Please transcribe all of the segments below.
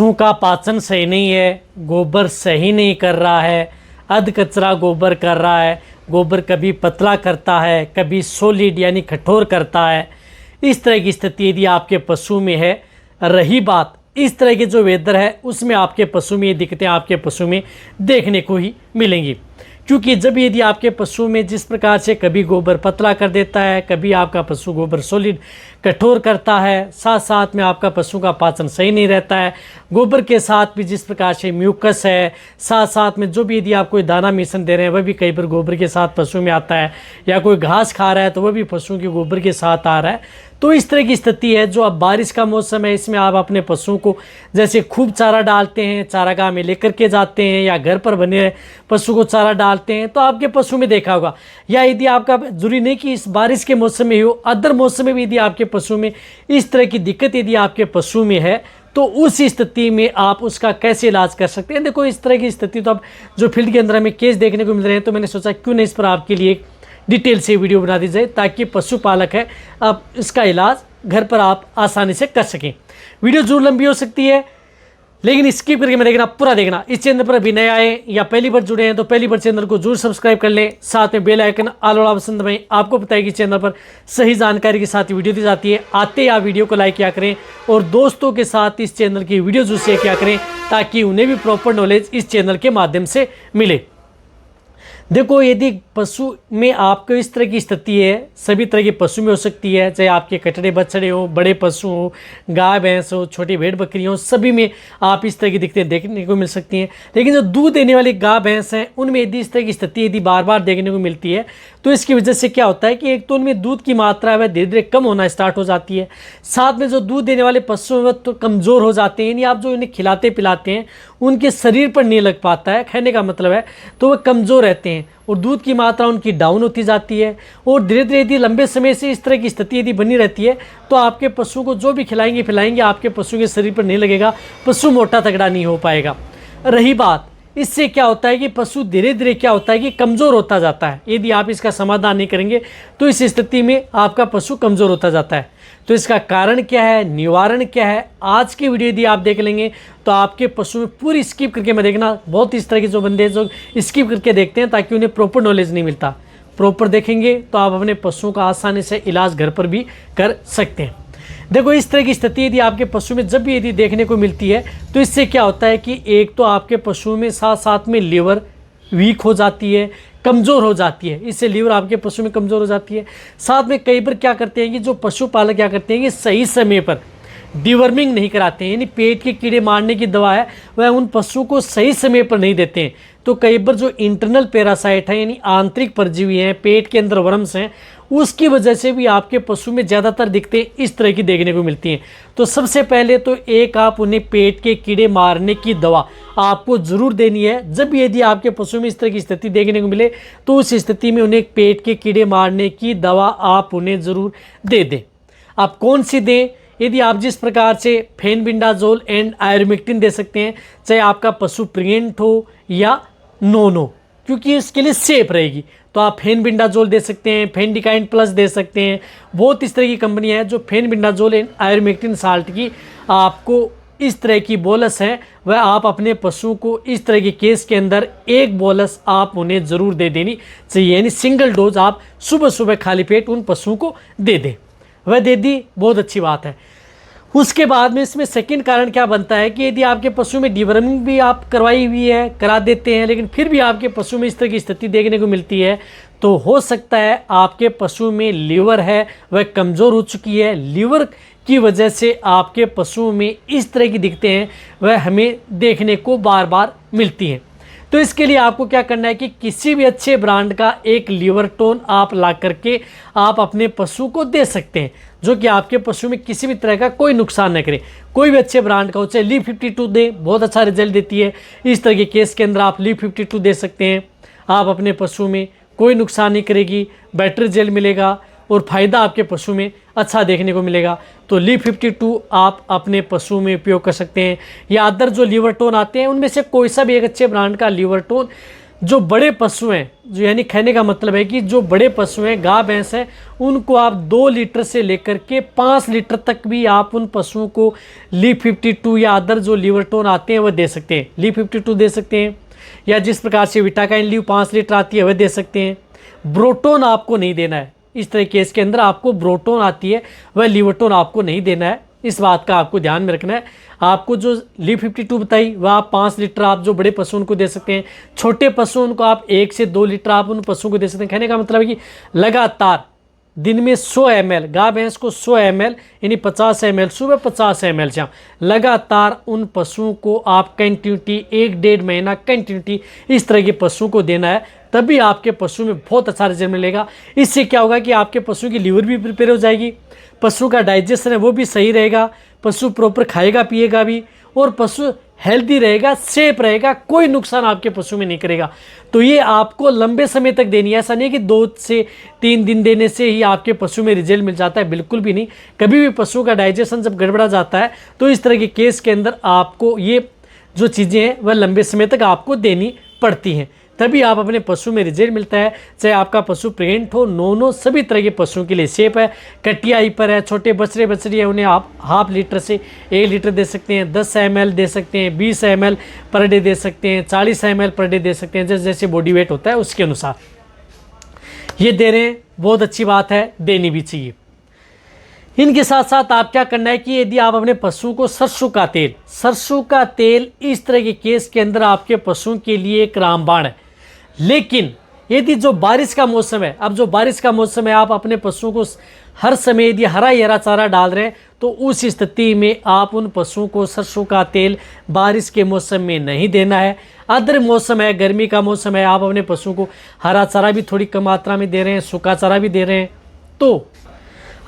पशुओं का पाचन सही नहीं है, गोबर सही नहीं कर रहा है, अध कचरा गोबर कर रहा है, गोबर कभी पतला करता है, कभी सॉलिड यानी कठोर करता है, इस तरह की स्थिति यदि आपके पशु में है। रही बात इस तरह के जो वेदर है उसमें आपके पशु में ये दिक्कतें आपके पशु में देखने को ही मिलेंगी। क्योंकि जब यदि आपके पशु में जिस प्रकार से कभी गोबर पतला कर देता है, कभी आपका पशु गोबर सॉलिड कठोर करता है, साथ साथ में आपका पशु का पाचन सही नहीं रहता है, गोबर के साथ भी जिस प्रकार से म्यूकस है, साथ साथ में जो भी यदि आप कोई दाना मिश्रण दे रहे हैं वह भी कई बार गोबर के साथ पशु में आता है, या कोई घास खा रहा है तो वह भी पशुओं के गोबर के साथ आ रहा है। तो इस तरह की स्थिति है। जो अब बारिश का मौसम है इसमें आप अपने पशुओं को जैसे खूब चारा डालते हैं, चारागाह में लेकर के जाते हैं, या घर पर बने पशु को चारा डालते हैं, तो आपके पशु में देखा होगा, या यदि आपका जरूरी नहीं कि इस बारिश के मौसम में हो, अदर मौसम में भी यदि आपके पशु में इस तरह की दिक्कत यदि आपके पशु में है तो उस स्थिति में आप उसका कैसे इलाज कर सकते हैं। देखो इस तरह की स्थिति तो अब जो फील्ड के अंदर हमें केस देखने को मिल रहे हैं, तो मैंने सोचा क्यों नहीं इस पर आपके लिए डिटेल से वीडियो बना दी जाए, ताकि पशुपालक है आप इसका इलाज घर पर आप आसानी से कर सकें। वीडियो जरूर लंबी हो सकती है, लेकिन स्किप करके मैं देखना, पूरा देखना। इस चैनल पर अभी नए आए या पहली बार जुड़े हैं तो पहली बार चैनल को जरूर सब्सक्राइब कर लें, साथ में बेल आइकन ऑल वाला ऑप्शन दबाएं। आपको पता है कि चैनल पर सही जानकारी के साथ वीडियो दी जाती है। आते ही आप वीडियो को लाइक किया करें और दोस्तों के साथ इस चैनल की वीडियो जरूर शेयर किया करें, ताकि उन्हें भी प्रॉपर नॉलेज इस चैनल के माध्यम से मिले। देखो यदि पशु में आपको इस तरह की स्थिति है, सभी तरह के पशु में हो सकती है, चाहे आपके कटड़े बछड़े हो, बड़े पशु हो, गाय भैंस हो, छोटी भेड़ बकरी हो, सभी में आप इस तरह की दिक्कतें देखने को मिल सकती हैं। लेकिन जो दूध देने वाली गाय भैंस हैं उनमें यदि इस तरह की स्थिति यदि बार बार देखने को मिलती है तो इसकी वजह से क्या होता है कि एक तो उनमें दूध की मात्रा वह धीरे धीरे कम होना स्टार्ट हो जाती है, साथ में जो दूध देने वाले पशु हैं वह तो कमज़ोर हो जाते हैं, यानी आप जो इन्हें खिलाते पिलाते हैं उनके शरीर पर नहीं लग पाता है, कहने का मतलब है, तो वह कमज़ोर रहते हैं और दूध की मात्रा उनकी डाउन होती जाती है। और धीरे धीरे यदि लंबे समय से इस तरह की स्थिति यदि बनी रहती है तो आपके पशु को जो भी खिलाएंगे पिलाएंगे आपके पशु के शरीर पर नहीं लगेगा, पशु मोटा तगड़ा नहीं हो पाएगा। रही बात इससे क्या होता है कि पशु धीरे धीरे क्या होता है कि कमज़ोर होता जाता है। यदि आप इसका समाधान नहीं करेंगे तो इस स्थिति में आपका पशु कमज़ोर होता जाता है। तो इसका कारण क्या है, निवारण क्या है, आज की वीडियो यदि आप देख लेंगे तो आपके पशु में पूरी स्किप करके मैं देखना। बहुत इस तरह के जो बंदे जो स्किप करके देखते हैं ताकि उन्हें प्रॉपर नॉलेज नहीं मिलता, प्रॉपर देखेंगे तो आप अपने पशुओं का आसानी से इलाज घर पर भी कर सकते हैं। देखो इस तरह की स्थिति यदि आपके पशु में जब भी यदि देखने को मिलती है तो इससे क्या होता है कि एक तो आपके पशु में साथ साथ में लीवर वीक हो जाती है, कमज़ोर हो जाती है, इससे लीवर आपके पशु में कमज़ोर हो जाती है। साथ में कई बार क्या करते हैं कि जो पशुपालक क्या करते हैं कि सही समय पर डिवर्मिंग नहीं कराते हैं, यानी पेट के कीड़े मारने की दवा है वह उन पशुओं को सही समय पर नहीं देते हैं। तो कई बार जो इंटरनल पैरासाइट है यानी आंतरिक परजीवी हैं, पेट के अंदर वर्म्स हैं, उसकी वजह से भी आपके पशु में ज़्यादातर दिक्कतें इस तरह की देखने को मिलती हैं। तो सबसे पहले तो एक आप उन्हें पेट के कीड़े मारने की दवा आपको ज़रूर देनी है। जब यदि आपके पशु में इस तरह की स्थिति देखने को मिले तो उस स्थिति में उन्हें पेट के कीड़े मारने की दवा आप उन्हें ज़रूर दे दें। आप कौन सी दें? यदि आप जिस प्रकार से फेनबिंडाजोल एंड आयरमेक्टिन दे सकते हैं, चाहे आपका पशु प्रेग्नेंट हो या नॉन हो, क्योंकि इसके लिए सेफ रहेगी, तो आप फेनबिंडाजोल दे सकते हैं, फेनडिकाइन प्लस दे सकते हैं। बहुत इस तरह की कंपनी है जो फेनबिंडाजोल एंड आयरमेक्टिन साल्ट की आपको इस तरह की बोलस है वह आप अपने पशु को इस तरह के केस के अंदर एक बोलस आप उन्हें ज़रूर दे देनी चाहिए, यानी सिंगल डोज आप सुबह सुबह खाली पेट उन पशुओं को दे दें। वह दे दी, बहुत अच्छी बात है। उसके बाद में इसमें सेकंड कारण क्या बनता है कि यदि आपके पशु में डिवर्मिंग भी आप करवाई हुई है, करा देते हैं, लेकिन फिर भी आपके पशु में इस तरह की स्थिति देखने को मिलती है तो हो सकता है आपके पशु में लीवर है वह कमज़ोर हो चुकी है। लीवर की वजह से आपके पशुओं में इस तरह की दिक्कतें हैं वह हमें देखने को बार बार मिलती हैं। तो इसके लिए आपको क्या करना है कि किसी भी अच्छे ब्रांड का एक लीवर टोन आप ला करके आप अपने पशु को दे सकते हैं, जो कि आपके पशु में किसी भी तरह का कोई नुकसान न करे। कोई भी अच्छे ब्रांड का हो, चाहे ली 52 दे, बहुत अच्छा रिजल्ट देती है। इस तरह के केस के अंदर आप ली 52 दे सकते हैं, आप अपने पशु में कोई नुकसान नहीं करेगी, बैटरी जेल मिलेगा और फ़ायदा आपके पशु में अच्छा देखने को मिलेगा। तो ली 52 आप अपने पशु में उपयोग कर सकते हैं, या अदर जो लीवर टोन आते हैं उनमें से कोई सा भी एक अच्छे ब्रांड का लीवर टोन जो बड़े पशु हैं, जो यानी कहने का मतलब है कि जो बड़े पशु हैं, गाय भैंस हैं, उनको आप 2 लीटर से लेकर के 5 लीटर तक भी आप उन पशुओं को Li52 या अदर जो लिवरटोन आते हैं वह दे सकते हैं। Li52 दे सकते हैं, या जिस प्रकार से विटाकाइन लीव 5 लीटर आती है वह दे सकते हैं। ब्रोटोन आपको नहीं देना है। इस तरह केस के अंदर आपको ब्रोटोन आती है, वह लिवरटोन आपको नहीं देना है। इस बात का आपको ध्यान में रखना है। आपको जो Li52 बताई वह आप 5 लीटर आप जो बड़े पशु उनको दे सकते हैं। छोटे पशु उनको आप 1 से 2 लीटर आप उन पशुओं को दे सकते हैं। कहने का मतलब है कि लगातार दिन में 100 ml, गाय भैंस को 100 ml यानी 50 ml सुबह, 50 ml शाम, लगातार उन पशुओं को आप कंटिन्यूटी 1-1.5 महीना कंटिन्यूटी इस तरह के पशुओं को देना है। तभी आपके पशु में बहुत अच्छा रिजल्ट मिलेगा। इससे क्या होगा कि आपके पशु की लीवर भी प्रिपेयर हो जाएगी, पशु का डाइजेशन है वो भी सही रहेगा, पशु प्रॉपर खाएगा पिएगा भी, और पशु हेल्दी रहेगा, सेफ रहेगा, कोई नुकसान आपके पशु में नहीं करेगा। तो ये आपको लंबे समय तक देनी है। ऐसा नहीं कि 2 से 3 दिन देने से ही आपके पशु में रिजल्ट मिल जाता है, बिल्कुल भी नहीं। कभी भी पशु का डाइजेशन जब गड़बड़ा जाता है तो इस तरह के केस के अंदर आपको ये जो चीज़ें हैं वह लंबे समय तक आपको देनी पड़ती हैं, तभी आप अपने पशु में रिजल्ट मिलता है। चाहे आपका पशु प्रेग्नेंट हो, नॉन, सभी तरह के पशुओं के लिए सेफ है। कटियाई पर है, छोटे बछड़े बछड़ी है, उन्हें आप ½ लीटर से 1 लीटर दे सकते हैं, 10 ml दे सकते हैं, 20 ml पर डे दे सकते हैं, 40 ml पर डे दे सकते हैं, जैसे जैसे बॉडी वेट होता है उसके अनुसार ये दे रहे हैं। बहुत अच्छी बात है, देनी भी चाहिए। इनके साथ साथ आप क्या करना है कि यदि आप अपने पशुओं को सरसों का तेल इस तरह के केस के अंदर आपके पशुओं के लिए एक रामबाण है। लेकिन यदि जो बारिश का मौसम है, अब जो बारिश का मौसम है, आप अपने पशुओं को हर समय यदि हरा चारा डाल रहे हैं तो उस स्थिति में आप उन पशुओं को सरसों का तेल बारिश के मौसम में नहीं देना है। अदर मौसम है, गर्मी का मौसम है, आप अपने पशुओं को हरा चारा भी थोड़ी कम मात्रा में दे रहे हैं, सूखा चारा भी दे रहे हैं। तो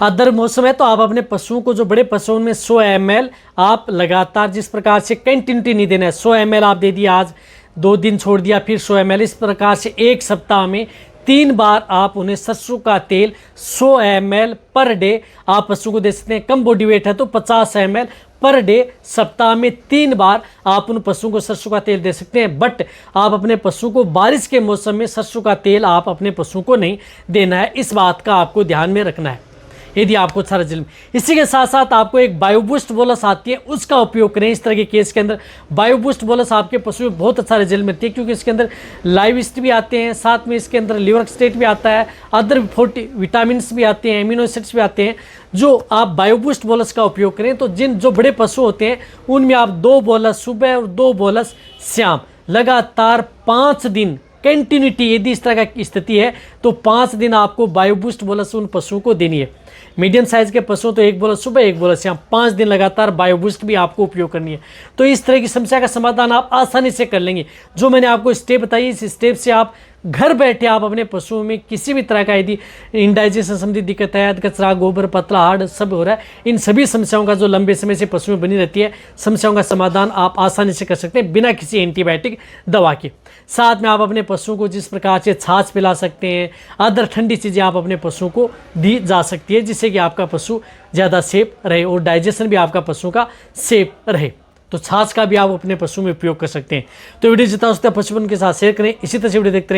अदर मौसम है तो आप अपने पशुओं को, जो बड़े पशुओं में 100 ml आप लगातार, जिस प्रकार से कंटिन्यूटी नहीं देना है, 100 ml आप दे दिया, आज 2 दिन छोड़ दिया, फिर 100 ml, इस प्रकार से 1 सप्ताह में 3 बार आप उन्हें सरसों का तेल 100 ml पर डे आप पशु को दे सकते हैं। कम बॉडी वेट है तो 50 ml पर डे सप्ताह में 3 बार आप उन पशुओं को सरसों का तेल दे सकते हैं। बट आप अपने पशु को बारिश के मौसम में सरसों का तेल आप अपने पशुओं को नहीं देना है। इस बात का आपको ध्यान में रखना है यदि आपको अच्छा रिजल्ट। इसी के साथ साथ आपको एक बायोबूस्ट बोलस आती है, उसका उपयोग करें। इस तरह के केस के अंदर बायोबूस्ट बोलस आपके पशु में बहुत अच्छा रिजल्ट मिलती है, क्योंकि इसके अंदर लाइव ईस्ट भी आते हैं, साथ में इसके अंदर लिवर स्टेट भी आता है, अदर 40 विटामिन भी आते हैं, एमिनो एसिड्स भी आते हैं। जो आप बायोबूस्ट बोलस का उपयोग करें तो जो बड़े पशु होते हैं उनमें आप 2 बोलस सुबह और 2 बोलस शाम लगातार 5 दिन कंटिन्यूटी, यदि इस तरह की स्थिति है तो 5 दिन आपको बायोबूस्ट बोलस उन पशुओं को देनी है। मीडियम साइज के पशुओं तो 1 बोलस सुबह 1 बोलस शाम, 5 दिन लगातार बायोबूस्ट भी आपको उपयोग करनी है। तो इस तरह की समस्या का समाधान आप आसानी से कर लेंगे। जो मैंने आपको स्टेप बताई, इस स्टेप से आप घर बैठे आप अपने पशुओं में किसी भी तरह का यदि इंडाइजेशन संबंधी दिक्कत है, कचरा, गोबर, पतला, हार्ड सब हो रहा है, इन सभी समस्याओं का जो लंबे समय से पशु में बनी रहती है, समस्याओं का समाधान आप आसानी से कर सकते हैं बिना किसी एंटीबायोटिक दवा के। साथ में आप अपने पशुओं को जिस प्रकार से छाछ पिला सकते हैं, अदर ठंडी चीज़ें आप अपने पशुओं को दी जा सकती है, जिससे कि आपका पशु ज़्यादा सेफ रहे और डाइजेशन भी आपका पशु का सेफ रहे। तो छाछ का भी आप अपने पशु में उपयोग कर सकते हैं। तो वीडियो जितना हो सकता है पशुपालन के साथ शेयर करें। इसी तरह से वीडियो देखते रहें।